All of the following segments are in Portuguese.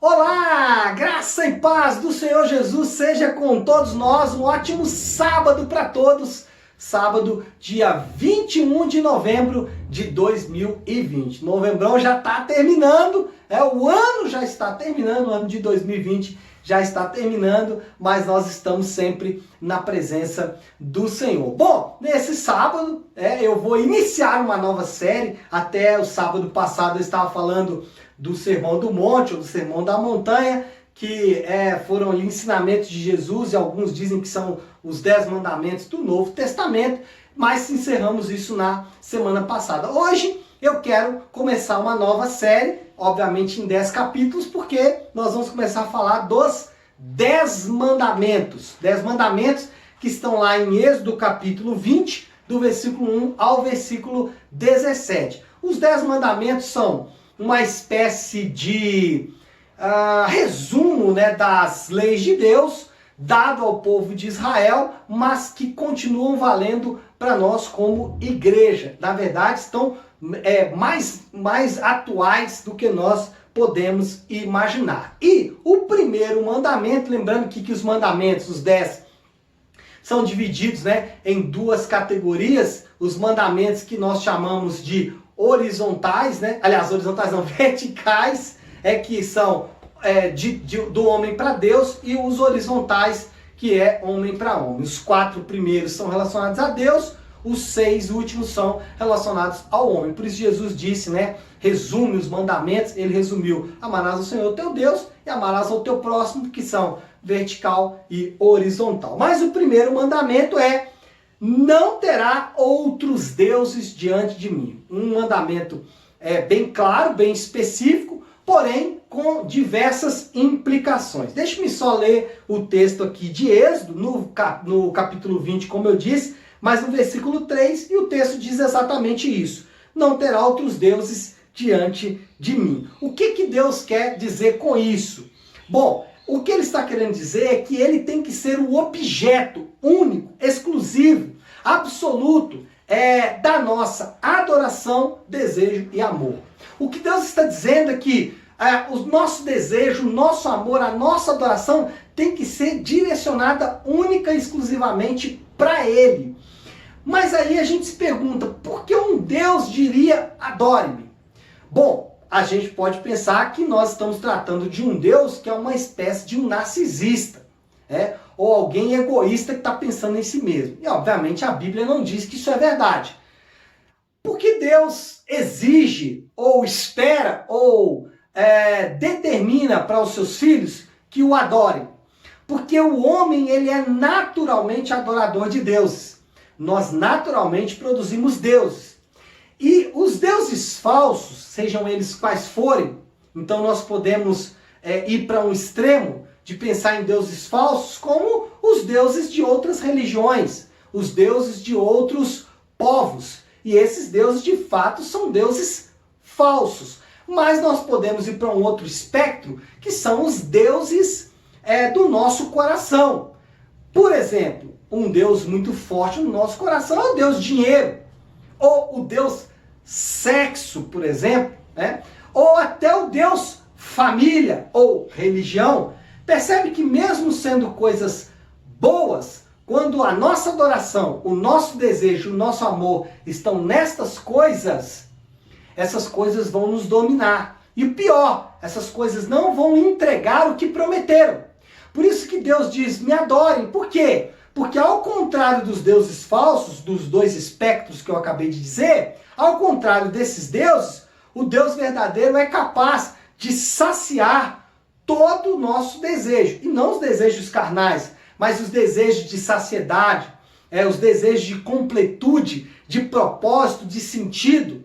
Olá, graça e paz do Senhor Jesus seja com todos nós, um ótimo sábado para todos, sábado dia 21 de novembro de 2020. Novembrão já está terminando, o ano já está terminando, o ano de 2020 já está terminando, mas nós estamos sempre na presença do Senhor. Bom, nesse sábado eu vou iniciar uma nova série. Até o sábado passado eu estava falando do Sermão do Monte, ou do Sermão da Montanha, que foram ali ensinamentos de Jesus, e alguns dizem que são os 10 mandamentos do Novo Testamento, mas encerramos isso na semana passada. Hoje eu quero começar uma nova série, obviamente em 10 capítulos, porque nós vamos começar a falar dos 10 mandamentos. 10 mandamentos que estão lá em Êxodo capítulo 20, do versículo 1 ao versículo 17. Os 10 mandamentos são uma espécie de resumo das leis de Deus, dado ao povo de Israel, mas que continuam valendo para nós como igreja. Na verdade, estão mais atuais do que nós podemos imaginar. E o primeiro mandamento, lembrando que os mandamentos, os 10, são divididos em duas categorias: os mandamentos que nós chamamos de horizontais, aliás, horizontais não, verticais, que são do homem para Deus, e os horizontais, que é homem para homem. Os 4 primeiros são relacionados a Deus, os 6 últimos são relacionados ao homem. Por isso Jesus disse, resume os mandamentos, ele resumiu: amarás ao Senhor teu Deus e amarás ao teu próximo, que são vertical e horizontal. Mas o primeiro mandamento é: não terá outros deuses diante de mim. Um mandamento bem claro, bem específico, porém com diversas implicações. Deixe-me só ler o texto aqui de Êxodo, no capítulo 20, como eu disse, mas no versículo 3, e o texto diz exatamente isso: não terá outros deuses diante de mim. O que Deus quer dizer com isso? Bom, o que ele está querendo dizer é que ele tem que ser o objeto único, exclusivo, absoluto da nossa adoração, desejo e amor. O que Deus está dizendo é que o nosso desejo, o nosso amor, a nossa adoração tem que ser direcionada única e exclusivamente para Ele. Mas aí a gente se pergunta: por que um Deus diria adore-me? Bom, a gente pode pensar que nós estamos tratando de um Deus que é uma espécie de um narcisista, ou alguém egoísta que está pensando em si mesmo. E obviamente a Bíblia não diz que isso é verdade. Porque Deus exige, ou espera, ou determina para os seus filhos que o adorem? Porque o homem, ele é naturalmente adorador de deuses. Nós naturalmente produzimos deuses. E os deuses falsos, sejam eles quais forem, então nós podemos ir para um extremo de pensar em deuses falsos como os deuses de outras religiões, os deuses de outros povos. E esses deuses, de fato, são deuses falsos. Mas nós podemos ir para um outro espectro, que são os deuses do nosso coração. Por exemplo, um Deus muito forte no nosso coração é o Deus dinheiro, ou o Deus sexo, por exemplo, ou até o Deus família ou religião. Percebe que mesmo sendo coisas boas, quando a nossa adoração, o nosso desejo, o nosso amor estão nestas coisas, essas coisas vão nos dominar. E o pior, essas coisas não vão entregar o que prometeram. Por isso que Deus diz: me adorem. Por quê? Porque ao contrário dos deuses falsos, dos dois espectros que eu acabei de dizer, ao contrário desses deuses, o Deus verdadeiro é capaz de saciar todo o nosso desejo. E não os desejos carnais, mas os desejos de saciedade, os desejos de completude, de propósito, de sentido.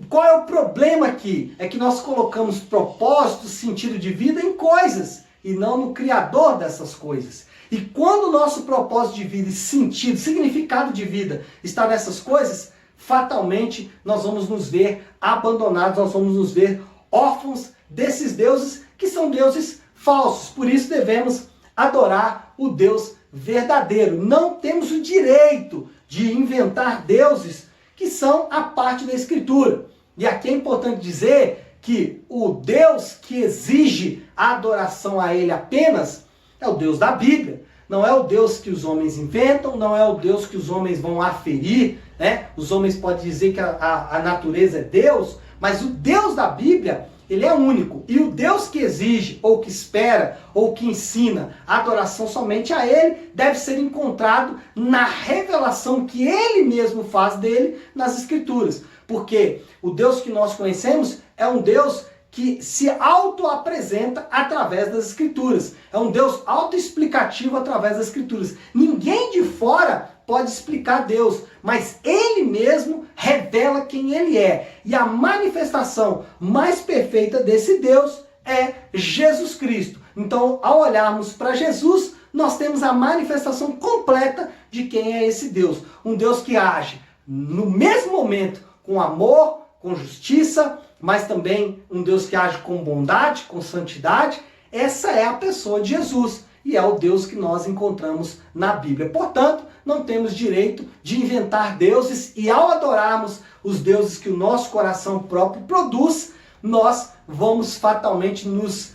Qual é o problema aqui? É que nós colocamos propósito, sentido de vida em coisas, e não no Criador dessas coisas. E quando o nosso propósito de vida, sentido, significado de vida está nessas coisas, fatalmente nós vamos nos ver abandonados, nós vamos nos ver órfãos desses deuses que são deuses falsos. Por isso devemos adorar o Deus verdadeiro. Não temos o direito de inventar deuses que são a parte da Escritura. E aqui é importante dizer que o Deus que exige a adoração a ele apenas é o Deus da Bíblia. Não é o Deus que os homens inventam, não é o Deus que os homens vão aferir, né? Os homens podem dizer que a natureza é Deus, mas o Deus da Bíblia, ele é único. E o Deus que exige, ou que espera, ou que ensina a adoração somente a ele, deve ser encontrado na revelação que ele mesmo faz dele nas Escrituras. Porque o Deus que nós conhecemos é um Deus que se auto-apresenta através das Escrituras. É um Deus autoexplicativo através das Escrituras. Ninguém de fora pode explicar Deus, mas Ele mesmo revela quem Ele é. E a manifestação mais perfeita desse Deus é Jesus Cristo. Então, ao olharmos para Jesus, nós temos a manifestação completa de quem é esse Deus. Um Deus que age no mesmo momento com amor, com justiça, mas também um Deus que age com bondade, com santidade. Essa é a pessoa de Jesus e é o Deus que nós encontramos na Bíblia. Portanto, não temos direito de inventar deuses e ao adorarmos os deuses que o nosso coração próprio produz, nós vamos fatalmente nos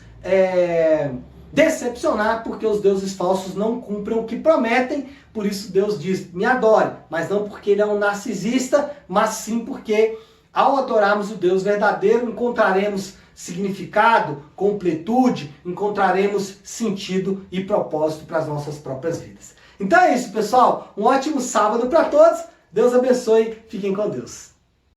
decepcionar, porque os deuses falsos não cumprem o que prometem. Por isso Deus diz, me adore, mas não porque ele é um narcisista, mas sim porque ao adorarmos o Deus verdadeiro, encontraremos significado, completude, encontraremos sentido e propósito para as nossas próprias vidas. Então é isso, pessoal. Um ótimo sábado para todos. Deus abençoe. Fiquem com Deus.